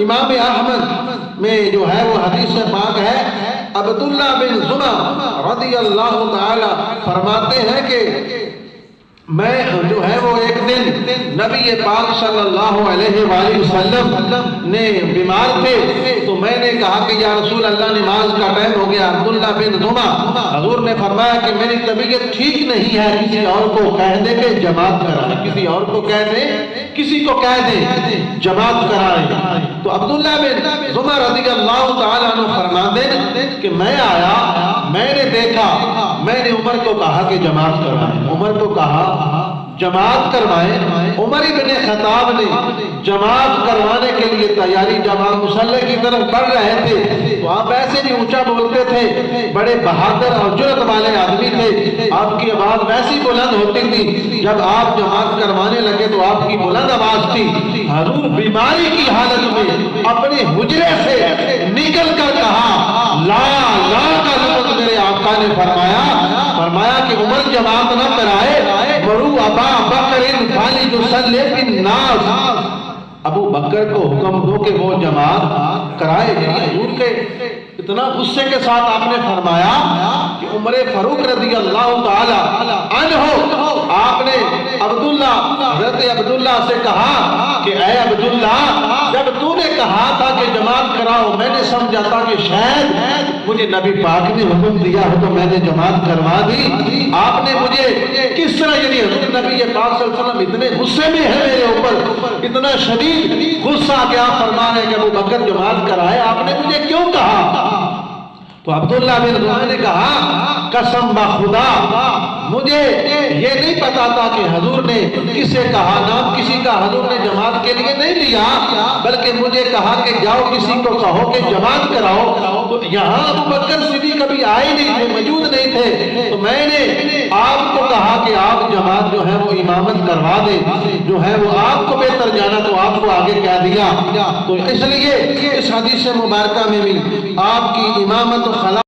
امام احمد میں جو ہے وہ حدیث پاک ہے، عبداللہ بن زمر رضی اللہ تعالی فرماتے ہیں کہ میں جو ہے وہ ایک دن نبی پاک صلی اللہ علیہ وآلہ وسلم نے بیمار تھے، تو میں نے کہا کہ یا رسول اللہ نماز کا ٹائم ہو گیا۔ عبداللہ بن زمر حضور نے فرمایا کہ میری طبیعت ٹھیک نہیں ہے، کسی اور کو کہہ دے کہ جماعت کرائے، کسی اور کو کہہ دے، کسی کو کہہ دے جماعت کرائے۔ تو عبداللہ بن زمر رضی اللہ تعالیٰ عنہ فرماتے کہ میں آیا، میں نے دیکھا، میں نے عمر کو کہا کہ جماعت کروائے، عمر کو کہا جماعت کروائے۔ عمر ابن خطاب نے جماعت کروانے کے لیے تیاری، جب آپ مصلی کی طرف بڑھ رہے تھے تو آپ ایسے بھی اونچا بولتے تھے، بڑے بہادر اور جرأت والے آدمی تھے، آپ کی آواز ویسی بلند ہوتی تھی، جب آپ جماعت کروانے لگے تو آپ کی بلند آواز تھی۔ حضور بیماری کی حالت میں اپنے حجرے سے نکل کر کہا لا لا کا لفظ میرے آقا نے فرمایا کہ عمر جماعت نہ کرائے، مرو ابا بکر فلیصلی بالناس، ابو بکر کو حکم دو کہ وہ جماعت کرائے۔ حضور کے اتنا غصے کے ساتھ آپ نے فرمایا کہ عمر فاروق رضی اللہ تعالی عنہ، آپ نے حضرت عبداللہ سے کہا کہ اے عبداللہ، جب تو نے کہا تھا کہ جماعت کراؤ، میں نے سمجھا تھا کہ شاید مجھے نبی پاک نے حکم دیا ہو تو میں نے جماعت کروا دی، آپ نے مجھے کس طرح، یعنی حضرت نبی پاک صلی اللہ علیہ وسلم اتنے غصے میں ہے میرے اوپر، اتنا شدید غصہ کہ آپ فرما رہے ہیں کہ ابو بکر جماعت کرائے، آپ نے مجھے کیوں کہا؟ تو عبداللہ بن زمر نے کہا قسم بخدا مجھے یہ نہیں پتا تھا کہ حضور نے کسے کہا، نام کسی کا حضور نے جماعت کے لیے نہیں لیا، بلکہ مجھے کہا کہ جاؤ کسی کو کہو کہ جماعت کراؤ۔ تو یہاں ابو بکر صدیق کبھی آئے نہیں تھے، موجود نہیں تھے، تو میں نے آپ کو کہا کہ آپ جماعت جو ہے وہ امامت کروا دے، جو ہے وہ آپ کو بہتر جانا تو آپ کو آگے کہہ دیا۔ تو اس لیے اس حدیث مبارکہ میں بھی آپ کی امامت و خلافت